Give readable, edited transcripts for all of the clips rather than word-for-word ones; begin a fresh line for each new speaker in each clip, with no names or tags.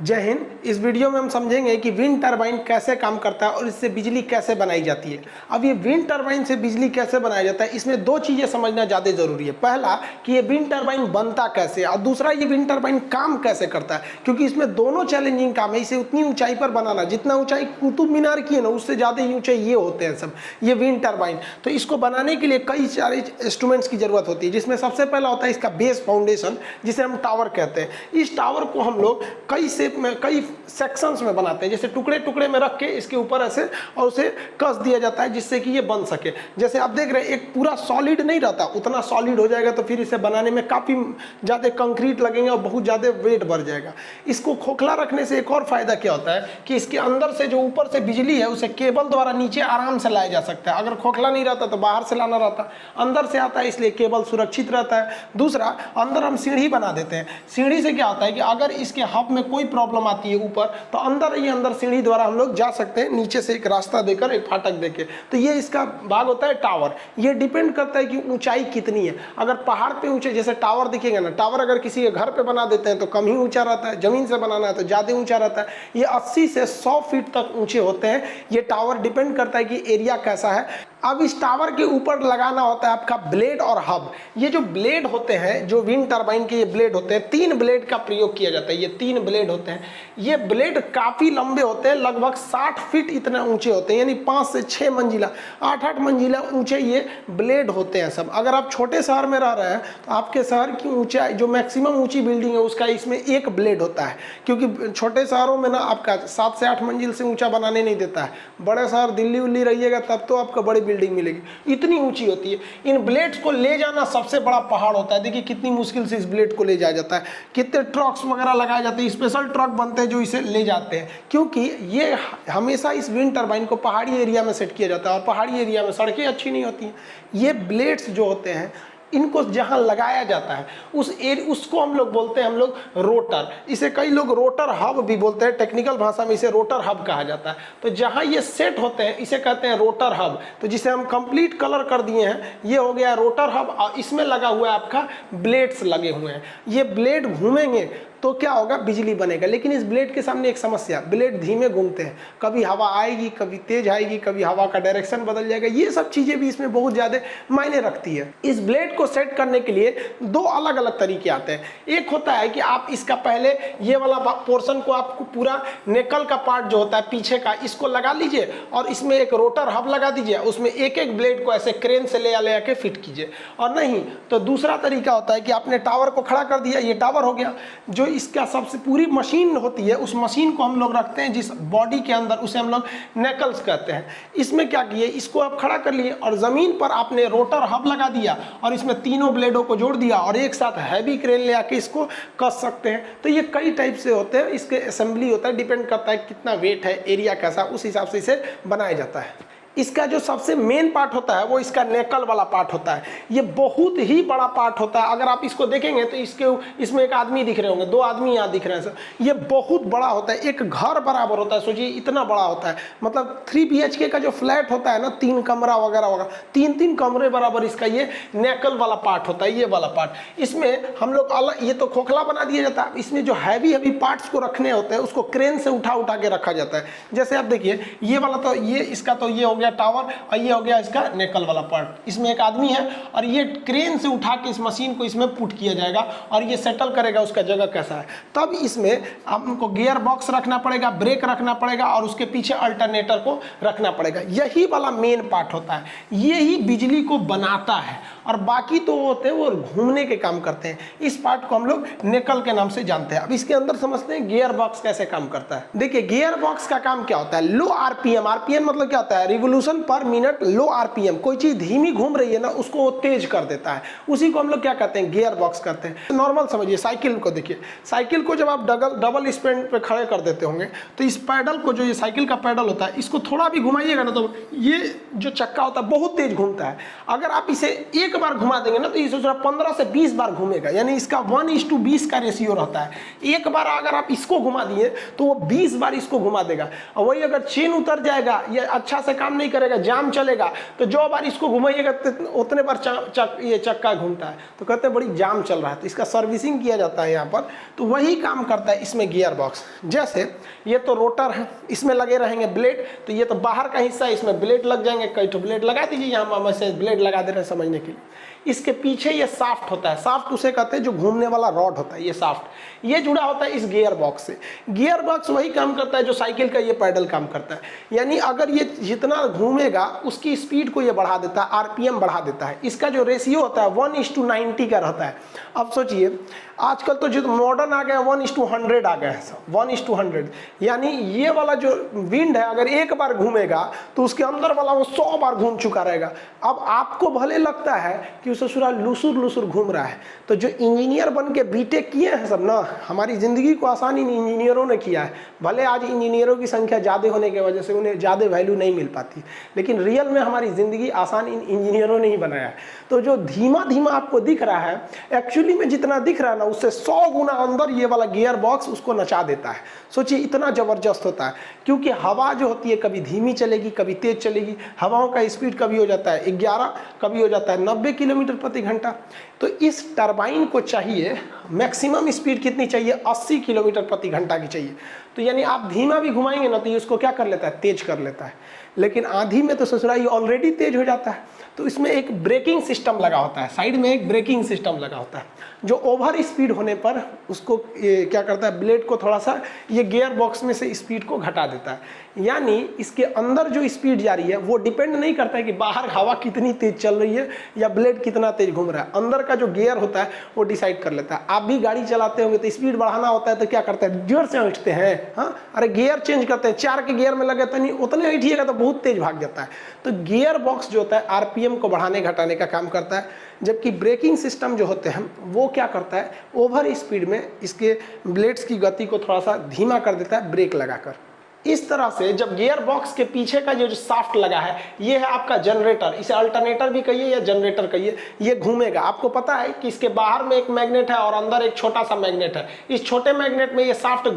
जय हिंद। इस वीडियो में हम समझेंगे कि विंड टरबाइन कैसे काम करता है और इससे बिजली कैसे बनाई जाती है। अब ये विंड टरबाइन से बिजली कैसे बनाया जाता है, इसमें दो चीज़ें समझना ज़्यादा ज़रूरी है। पहला कि ये विंड टरबाइन बनता कैसे, और दूसरा ये विंड टरबाइन काम कैसे करता है, क्योंकि इसमें दोनों चैलेंजिंग काम है। इसे उतनी ऊंचाई पर बनाना, जितना ऊंचाई कुतुब मीनार की है ना, उससे ज़्यादा ही ऊंचाई ये होते हैं सब, ये विंड टरबाइन। तो इसको बनाने के लिए कई सारे इंस्ट्रूमेंट्स की जरूरत होती है, जिसमें सबसे पहला होता है इसका बेस फाउंडेशन, जिसे हम टावर कहते हैं। इस टावर को हम लोग कई शेप में, कई सेक्शंस में बनाते हैं, जैसे टुकड़े टुकड़े में रख के इसके ऊपर ऐसे और उसे कस दिया जाता है, जिससे कि ये बन सके। जैसे आप देख रहे हैं, एक पूरा सॉलिड नहीं रहता, उतना सॉलिड हो जाएगा तो फिर इसे बनाने में काफ़ी ज़्यादा कंक्रीट लगेंगे और बहुत ज़्यादा वेट बढ़ जाएगा। इसको खोखला रखने से एक और फायदा क्या होता है कि इसके अंदर से जो ऊपर से बिजली है उसे केबल द्वारा नीचे आराम से लाया जा सकता है। अगर खोखला नहीं रहता तो बाहर से लाना रहता, अंदर से आता है, इसलिए केबल सुरक्षित रहता है। दूसरा, अंदर हम सीढ़ी बना देते हैं। सीढ़ी से क्या होता है कि अगर इसके हब में कोई प्रॉब्लम आती है ऊपर, तो अंदर सीढ़ी द्वारा हम लोग जा सकते हैं, नीचे से एक रास्ता देकर, एक फाटक देके। तो ये इसका भाग होता है टावर। ये डिपेंड करता है कि ऊंचाई कितनी है। अगर पहाड़ पे ऊंचे, जैसे टावर दिखेगा ना, टावर अगर किसी के घर पे बना देते हैं तो कम ही ऊंचा रहता है, जमीन से बनाना है तो ज़्यादा ऊंचा रहता है। ये 80 से 100 फीट तक ऊंचे होते हैं। ये टावर डिपेंड करता है कि एरिया कैसा है। अब इस टावर के ऊपर लगाना होता है आपका ब्लेड और हब। ये जो ब्लेड होते हैं, जो विंड टरबाइन के ये ब्लेड होते हैं, 3 ब्लेड का प्रयोग किया जाता है। ये 3 ब्लेड होते हैं। ये ब्लेड काफ़ी लंबे होते हैं, लगभग 60 फीट इतना ऊंचे होते हैं, यानी 5 से 6 मंजिला, 8-8 मंजिला ऊंचे ये ब्लेड होते हैं सब। अगर आप छोटे शहर में रह रहे हैं तो आपके शहर की ऊंचाई, जो मैक्सिमम ऊंची बिल्डिंग है उसका इसमें एक ब्लेड होता है, क्योंकि छोटे शहरों में ना आपका 7 से 8 मंजिल से ऊंचा बनाने नहीं देता है। बड़े शहर दिल्ली उल्ली रहिएगा तब तो आपका बड़ी बिल्डिंग मिलेगी, इतनी ऊंची होती है। इन ब्लेड्स को ले जाना सबसे बड़ा पहाड़ होता है। देखिए कितनी मुश्किल से इस ब्लेड को ले जाया जाता है, कितने ट्रक्स वगैरह लगाए जाते हैं, स्पेशल ट्रक बनते हैं जो इसे ले जाते हैं, क्योंकि ये हमेशा इस विंड टरबाइन को पहाड़ी एरिया में सेट किया जाता है, और पहाड़ी एरिया में सड़कें अच्छी नहीं होती हैं। ये ब्लेड्स जो होते हैं, इनको जहां लगाया जाता है उसको हम लोग बोलते हैं, हम लोग रोटर। इसे कई लोग रोटर हब भी बोलते हैं, टेक्निकल भाषा में इसे रोटर हब कहा जाता है। तो जहां ये सेट होते हैं इसे कहते हैं रोटर हब। तो जिसे हम कंप्लीट कलर कर दिए हैं, ये हो गया रोटर हब, और इसमें लगा हुआ है आपका ब्लेड्स लगे हुए हैं। ये ब्लेड घूमेंगे तो क्या होगा, बिजली बनेगा। लेकिन इस ब्लेड के सामने एक समस्या, ब्लेड धीमे घूमते हैं, कभी हवा आएगी, कभी तेज आएगी, कभी हवा का डायरेक्शन बदल जाएगा। ये सब चीजें भी इसमें बहुत ज्यादा मायने रखती है। इस ब्लेड को सेट करने के लिए 2 अलग अलग तरीके आते हैं। एक होता है कि आप इसका पहले ये वाला पोर्शन को, आपको पूरा नेकल का पार्ट जो होता है पीछे का, इसको लगा लीजिए और इसमें एक रोटर हब लगा दीजिए, उसमें एक एक ब्लेड को ऐसे क्रेन से ले आके फिट कीजिए। और नहीं तो दूसरा तरीका होता है कि आपने टावर को खड़ा कर दिया, ये टावर हो गया। जो इसका सबसे पूरी मशीन होती है, उस मशीन को हम लोग रखते हैं जिस बॉडी के अंदर, उसे हम लोग नेकल्स कहते हैं। इसमें क्या किए, इसको आप खड़ा कर लिए और जमीन पर आपने रोटर हब लगा दिया और इसमें तीनों ब्लेडों को जोड़ दिया और एक साथ हैवी क्रेन ले आके इसको कस सकते हैं। तो ये कई टाइप से होते हैं, इसके असेंबली होता है, डिपेंड करता है कितना वेट है, एरिया कैसा, उस हिसाब से इसे बनाया जाता है। इसका जो सबसे मेन पार्ट होता है वो इसका नेकल वाला पार्ट होता है। ये बहुत ही बड़ा पार्ट होता है। अगर आप इसको देखेंगे तो इसमें एक आदमी दिख रहे होंगे, 2 आदमी यहाँ दिख रहे हैं सर। ये बहुत बड़ा होता है, एक घर बराबर होता है। सोचिए इतना बड़ा होता है, मतलब 3 BHK का जो फ्लैट होता है ना, 3 कमरा वगैरह होगा, 3-3 कमरे बराबर इसका ये नेकल वाला पार्ट होता है, ये वाला पार्ट। इसमें हम लोग अलग, ये तो खोखला बना दिया जाता है, इसमें जो हैवी पार्ट्स को रखने होते हैं उसको क्रेन से उठा के रखा जाता है। जैसे आप देखिए ये वाला, तो ये इसका तो ये हो गया टावर, और ये हो गया इसका नेकल वाला पार्ट। इसमें एक आदमी है और ये क्रेन से उठा के इस मशीन को इसमें पुट किया जाएगा और ये सेटल करेगा उसका जगह कैसा है। तब इसमें आपको गियर बॉक्स रखना पड़ेगा, ब्रेक रखना पड़ेगा और उसके पीछे अल्टरनेटर को रखना पड़ेगा। यही वाला मेन पार्ट होता है, यही बिजली को बनाता है। और बाकी तो होते हैं वो घूमने के काम करते हैं। इस पार्ट को हम लोग नेकल के नाम से जानते हैं। अब इसके अंदर समझते हैं गियर बॉक्स कैसे काम करता है। देखिए गियर बॉक्स का काम क्या होता है, लो आरपीएम। आरपीएम मतलब क्या होता है, रिवोल्यूशन पर मिनट, लो आरपीएम। कोई चीज धीमी घूम रही है ना, उसको वो तेज कर देता है, उसी को हम लोग क्या कहते हैं, गियर बॉक्स कहते हैं। नॉर्मल समझिए, साइकिल को देखिए, साइकिल को जब आप डबल स्टैंड पे खड़े कर देते होंगे तो इस पैडल को, जो ये साइकिल का पैडल होता है, इसको थोड़ा भी घुमाइएगा ना तो ये जो चक्का होता है बहुत तेज घूमता है। अगर आप इसे एक बार घुमा देंगे ना तो इसे 15 से 20 बार घूमेगा, यानी इसका 1:20 का रेशियो रहता है। एक बार अगर आप इसको घुमा दिए तो वो 20 बार इसको घुमा देगा। और वही अगर चेन उतर जाएगा, ये अच्छा से काम नहीं करेगा, जाम चलेगा, तो जो बार इसको घुमाइएगा उतने बार ये चक्का घूमता है, तो कहते हैं बड़ी जाम चल रहा है, तो इसका सर्विसिंग किया जाता है यहाँ पर। तो वही काम करता है इसमें गियर बॉक्स। जैसे ये तो रोटर है, इसमें लगे रहेंगे ब्लेड, तो ये तो बाहर का हिस्सा है, इसमें ब्लेड लग जाएंगे, कई तो ब्लेड लगा दीजिए, यहाँ हम ऐसे ब्लेड लगा दे रहे हैं समझने के लिए। इसके पीछे ये साफ्ट होता है, साफ्ट उसे कहते हैं जो घूमने वाला रॉड होता है, ये साफ्ट, ये जुड़ा होता है इस गियर बॉक्स से। गियर बॉक्स वही काम करता है जो साइकिल का ये पैडल काम करता है, यानी अगर ये जितना घूमेगा उसकी स्पीड को ये बढ़ा देता है, आरपीएम बढ़ा देता है। इसका जो रेशियो होता है 1:90 का रहता है। अब सोचिए आजकल तो जो मॉडर्न आ गया 1:100 आ गया है, 1:100, यानी ये वाला जो विंड है अगर एक बार घूमेगा तो उसके अंदर वाला वो 100 बार घूम चुका रहेगा। अब आपको भले लगता है कि उसे पूरा लुसुर लुसुर घूम रहा है, तो जो इंजीनियर बन के बीटेक किए हैं सब ना, हमारी ज़िंदगी को आसान इन इंजीनियरों ने किया है। भले आज इंजीनियरों की संख्या ज़्यादा होने की वजह से उन्हें ज़्यादा वैल्यू नहीं मिल पाती, लेकिन रियल में हमारी ज़िंदगी आसान इन इंजीनियरों ने ही बनाया है। तो जो धीमा धीमा आपको दिख रहा है, एक्चुअली में जितना दिख रहा है ना उससे 100 गुना अंदर ये वाला गियर बॉक्स उसको नचा देता है। सोचिए इतना ज़बरदस्त होता है, क्योंकि हवा जो होती है कभी धीमी चलेगी कभी तेज चलेगी। हवाओं का स्पीड कभी हो जाता है 11, कभी हो जाता है 90 किलोमीटर प्रति घंटा। तो इस टरबाइन को चाहिए मैक्सिमम स्पीड कितनी चाहिए, 80 किलोमीटर प्रति घंटा की चाहिए। तो यानी आप धीमा भी घुमाएंगे ना तो ये उसको क्या कर लेता है, तेज कर लेता है। लेकिन आंधी में तो ससुरा ये ऑलरेडी तेज हो जाता है। तो इसमें एक ब्रेकिंग सिस्टम लगा होता है, साइड में एक ब्रेकिंग सिस्टम लगा होता है, जो ओवर स्पीड होने पर उसको क्या करता है, ब्लेड को थोड़ा सा ये गियर बॉक्स में से स्पीड को घटा देता है। यानी इसके अंदर जो स्पीड जा रही है वो डिपेंड नहीं करता है कि बाहर हवा कितनी तेज चल रही है या ब्लेड कितना तेज घूम रहा है। अंदर का जो गियर होता है वो डिसाइड कर लेता है। आप भी गाड़ी चलाते होंगे तो स्पीड बढ़ाना होता है तो क्या करते हैं, जोर से उठते हैं, हाँ, अरे गियर चेंज करते हैं, 4 के गियर में लगे तो नहीं, उतने उठिएगा तो बहुत तेज भाग जाता है। तो गियर बॉक्स जो होता है आरपीएम को बढ़ाने घटाने का काम करता है, जबकि ब्रेकिंग सिस्टम जो होते हैं वो क्या करता है, ओवर स्पीड में इसके ब्लेड्स की गति को थोड़ा सा धीमा कर देता है ब्रेक लगाकर। इस तरह से जब गियर बॉक्स के पीछे का जो साफ्ट लगा है ये है आपका जनरेटर, इसे अल्टरनेटर भी कहिए या जनरेटर कहिए, ये घूमेगा। आपको पता है कि इसके बाहर में एक मैग्नेट है और अंदर एक छोटा सा मैग्नेट है। इस छोटे मैग्नेट में ये साफ्ट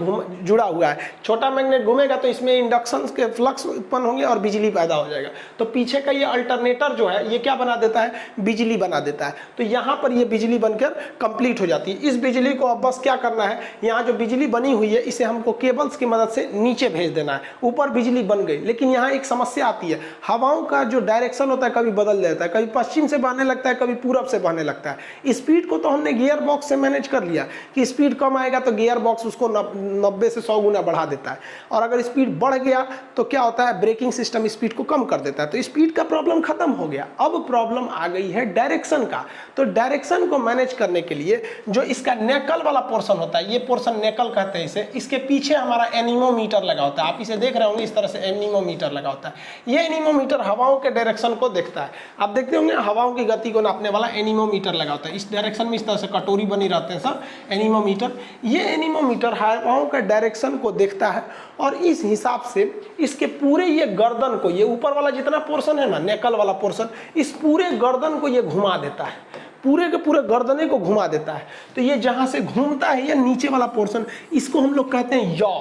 जुड़ा हुआ है। छोटा मैग्नेट घूमेगा तो इसमें इंडक्शन के फ्लक्स उत्पन्न होंगे और बिजली पैदा हो जाएगा। तो पीछे का ये अल्टरनेटर जो है ये क्या बना देता है, बिजली बना देता है। तो यहाँ पर ये बिजली बनकर कंप्लीट हो जाती है। इस बिजली को अब बस क्या करना है, यहाँ जो बिजली बनी हुई है इसे हमको केबल्स की मदद से नीचे भेज देना है। ऊपर बिजली बन गई, लेकिन यहाँ एक समस्या आती है, हवाओं का जो डायरेक्शन होता है कभी बदल जाता है, कभी पश्चिम से बहने लगता है कभी पूरब से बहने लगता है। स्पीड को तो हमने गियर बॉक्स से मैनेज कर लिया कि स्पीड कम आएगा तो गियर बॉक्स उसको 90 से 100 गुना बढ़ा देता है, और अगर स्पीड बढ़ गया तो क्या होता है, ब्रेकिंग सिस्टम स्पीड को कम कर देता है। तो स्पीड का प्रॉब्लम खत्म हो गया। अब प्रॉब्लम आ गई है डायरेक्शन का। तो डायरेक्शन को मैनेज करने के लिए जो इसका नेकल वाला पोर्शन होता है, ये पोर्शन नेकल कहते हैं इसे, इसके पीछे हमारा एनीमोमीटर लगा होता है। आप इसे देख रहे होंगे, इस तरह से एनीमोमीटर लगा होता है। ये एनीमोमीटर हवाओं के डायरेक्शन को देखता है। आप देखते होंगे हवाओं की गति को नापने वाला एनीमोमीटर लगा होता है। इस डायरेक्शन में इस तरह से कटोरी बनी रहते हैं सब एनीमोमीटर। ये एनीमोमीटर हवाओं के डायरेक्शन को देखता है और इस हिसाब से इसके पूरे ये गर्दन को, ये ऊपर वाला जितना पोर्शन है ना, नेकल वाला पोर्शन, इस पूरे गर्दन को ये घुमा देता है, पूरे के पूरे गर्दने को घुमा देता है। तो ये जहां से घूमता है ये नीचे वाला पोर्शन, इसको हम लोग कहते हैं यॉ।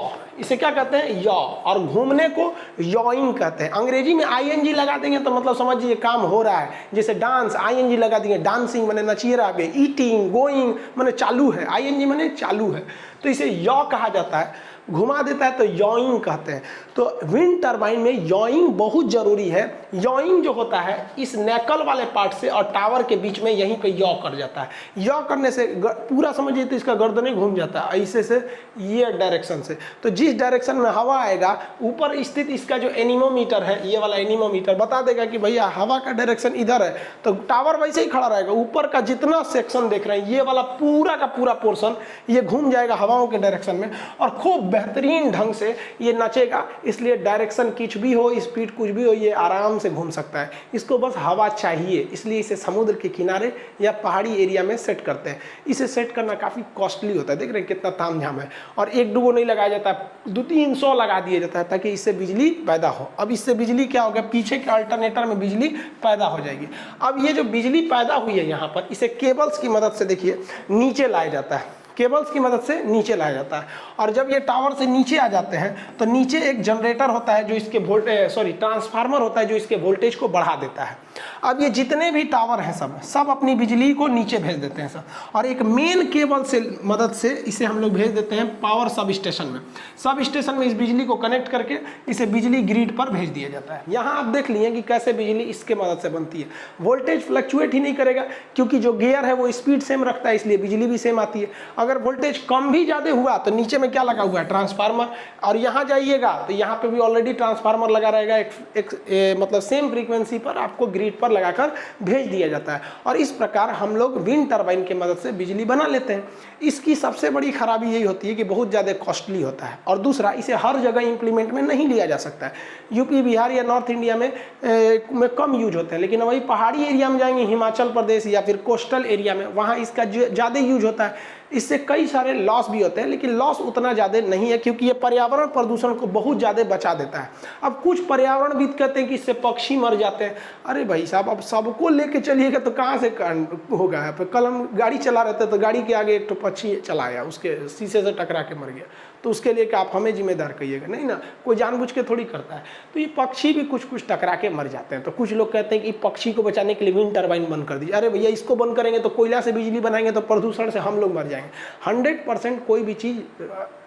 इसे क्या कहते हैं, यॉ। और घूमने को यॉइंग कहते हैं। अंग्रेजी में आईएनजी लगा देंगे तो मतलब समझिए काम हो रहा है। जैसे डांस, आईएनजी लगा देंगे, डांसिंग माने नचिए रहा है, ईटिंग, गोइंग माने चालू है, आईएनजी माने चालू है। तो इसे यॉ कहा जाता है, घुमा देता है तो यॉइंग कहते हैं। तो विंड टरबाइन में यॉइंग बहुत जरूरी है। यॉइंग जो होता है इस नेकल वाले पार्ट से और टावर के बीच में यहीं पे यॉ कर जाता है। यॉ करने से पूरा समझिए तो इसका गर्दन घूम जाता है ऐसे से, ये डायरेक्शन से। तो जिस डायरेक्शन में हवा आएगा, ऊपर स्थित इसका जो एनीमोमीटर है, ये वाला एनीमोमीटर बता देगा कि भैया हवा का डायरेक्शन इधर है, तो टावर वैसे ही खड़ा रहेगा। ऊपर का जितना सेक्शन देख रहे हैं ये वाला पूरा का पूरा पोर्शन ये घूम जाएगा हवाओं के डायरेक्शन में और खूब बेहतरीन ढंग से ये नचेगा। इसलिए डायरेक्शन कुछ भी हो, स्पीड कुछ भी हो, ये आराम से घूम सकता है। इसको बस हवा चाहिए, इसलिए इसे समुद्र के किनारे या पहाड़ी एरिया में सेट करते हैं। इसे सेट करना काफ़ी कॉस्टली होता है। देख रहे हैं कितना तामझाम है। और एक दो नहीं लगाया जाता, 200-300 लगा दिया जाता है ताकि इससे बिजली पैदा हो। अब इससे बिजली क्या होगा, पीछे के अल्टरनेटर में बिजली पैदा हो जाएगी। अब ये जो बिजली पैदा हुई है यहाँ पर, इसे केबल्स की मदद से देखिए नीचे लाया जाता है। केबल्स की मदद से नीचे लाया जाता है। और जब ये टावर से नीचे आ जाते हैं तो नीचे एक जनरेटर होता है जो इसके ट्रांसफार्मर होता है जो इसके वोल्टेज को बढ़ा देता है। अब ये जितने भी टावर हैं सब अपनी बिजली को नीचे भेज देते हैं सब, और एक मेन केबल से मदद से इसे हम लोग भेज देते हैं पावर सब स्टेशन में। सब स्टेशन में इस बिजली को कनेक्ट करके इसे बिजली ग्रिड पर भेज दिया जाता है। यहाँ आप देख लिए कि कैसे बिजली इसके मदद से बनती है। वोल्टेज फ्लक्चुएट ही नहीं करेगा क्योंकि जो गियर है वो स्पीड सेम रखता है, इसलिए बिजली भी सेम आती है। अगर वोल्टेज कम भी ज़्यादा हुआ तो नीचे में क्या लगा हुआ है, ट्रांसफार्मर, और यहाँ जाइएगा तो यहाँ पे भी ऑलरेडी ट्रांसफार्मर लगा रहेगा, मतलब सेम फ्रीक्वेंसी पर आपको ग्रिड पर लगाकर भेज दिया जाता है। और इस प्रकार हम लोग विंड टरबाइन की मदद से बिजली बना लेते हैं। इसकी सबसे बड़ी खराबी यही होती है कि बहुत ज़्यादा कॉस्टली होता है, और दूसरा इसे हर जगह इंप्लीमेंट में नहीं लिया जा सकता है। यूपी, बिहार या नॉर्थ इंडिया में कम यूज होते हैं, लेकिन वही पहाड़ी एरिया में जाएंगे, हिमाचल प्रदेश या फिर कोस्टल एरिया में, वहाँ इसका ज़्यादा यूज होता है। इससे कई सारे लॉस भी होते हैं, लेकिन लॉस उतना ज़्यादा नहीं है क्योंकि ये पर्यावरण प्रदूषण को बहुत ज़्यादा बचा देता है। अब कुछ पर्यावरणविद कहते हैं कि इससे पक्षी मर जाते हैं। अरे भाई साहब, अब सबको लेके चलिएगा तो कहाँ से होगा। कल हम गाड़ी चला रहे थे तो गाड़ी के आगे एक तो पक्षी चला आया, उसके शीशे से टकरा के मर गया, तो उसके लिए क्या आप हमें जिम्मेदार कहिएगा? नहीं ना, कोई जानबूझ के थोड़ी करता है। तो ये पक्षी भी कुछ कुछ टकरा के मर जाते हैं। तो कुछ लोग कहते हैं कि पक्षी को बचाने के लिए विंड टरबाइन बंद कर दीजिए। अरे भैया, इसको बंद करेंगे तो कोयला से बिजली बनाएंगे तो प्रदूषण से हम लोग मर जाएंगे। 100% कोई भी चीज़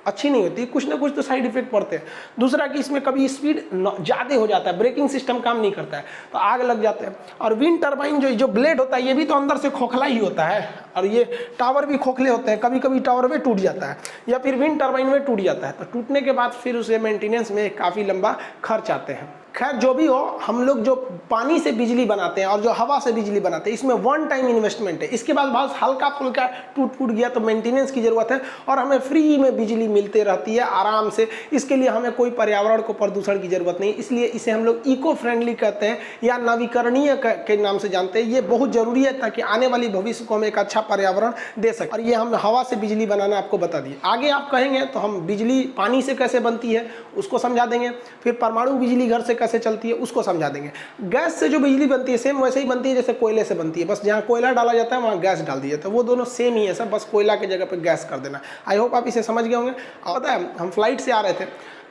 अच्छी नहीं होती, कुछ ना कुछ तो साइड इफेक्ट पड़ते हैं। दूसरा कि इसमें कभी स्पीड ज़्यादा हो जाता है, ब्रेकिंग सिस्टम काम नहीं करता है तो आग लग जाते हैं। और विंड टरबाइन जो ब्लेड होता है ये भी तो अंदर से खोखला ही होता है, और ये टावर भी खोखले होते हैं। कभी कभी टावर में टूट जाता है या फिर विंड टरबाइन में टूट जाता है, तो टूटने के बाद फिर उसे मेंटेनेंस में काफ़ी लंबा खर्च आते हैं। खैर जो भी हो, हम लोग जो पानी से बिजली बनाते हैं और जो हवा से बिजली बनाते हैं, इसमें वन टाइम इन्वेस्टमेंट है। इसके बाद बहुत हल्का फुल्का टूट गया तो मेंटेनेंस की ज़रूरत है, और हमें फ्री में बिजली मिलते रहती है आराम से। इसके लिए हमें कोई पर्यावरण को प्रदूषण की ज़रूरत नहीं, इसलिए इसे हम लोग इको फ्रेंडली कहते हैं या नवीकरणीय के नाम से जानते हैं। ये बहुत ज़रूरी है ताकि आने वाली भविष्य को हम एक अच्छा पर्यावरण दे सकें। और ये हम हवा से बिजली बनाना आपको बता दिए। आगे आप कहेंगे तो हम बिजली पानी से कैसे बनती है उसको समझा देंगे, फिर परमाणु बिजली घर से कैसे चलती है उसको समझा देंगे। गैस से जो बिजली बनती है सेम वैसे ही बनती है जैसे कोयले से बनती है, बस जहाँ कोयला डाला जाता है वहाँ गैस डाल दिया जाता है। वो दोनों सेम ही है सब, बस कोयला की जगह पे गैस कर देना। आई होप आप इसे समझ गए होंगे। और पता है, हम फ्लाइट से आ रहे थे,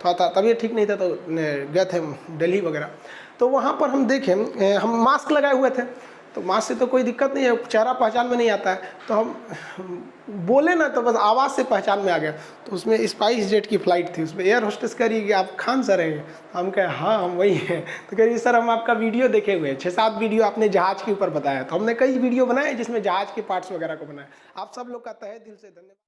थोड़ा तबीयत ठीक नहीं था तो गए थे दिल्ली वगैरह, तो वहाँ पर हम देखें, हम मास्क लगाए हुए थे, तो मास्क से तो कोई दिक्कत नहीं है, चेहरा पहचान में नहीं आता है, तो हम बोले ना तो बस आवाज़ से पहचान में आ गया। तो उसमें स्पाइस जेट की फ़्लाइट थी, उसमें एयर होस्टेस कह रही है कि आप खान सर हैं। हम कहे हाँ हम वही हैं। तो कह रही सर हम आपका वीडियो देखे हुए हैं, 6-7 वीडियो आपने जहाज़ के ऊपर बताया। तो हमने कई वीडियो बनाए जिसमें जहाज़ के पार्ट्स वगैरह को बनाया। आप सब लोग का तहे दिल से धन्यवाद।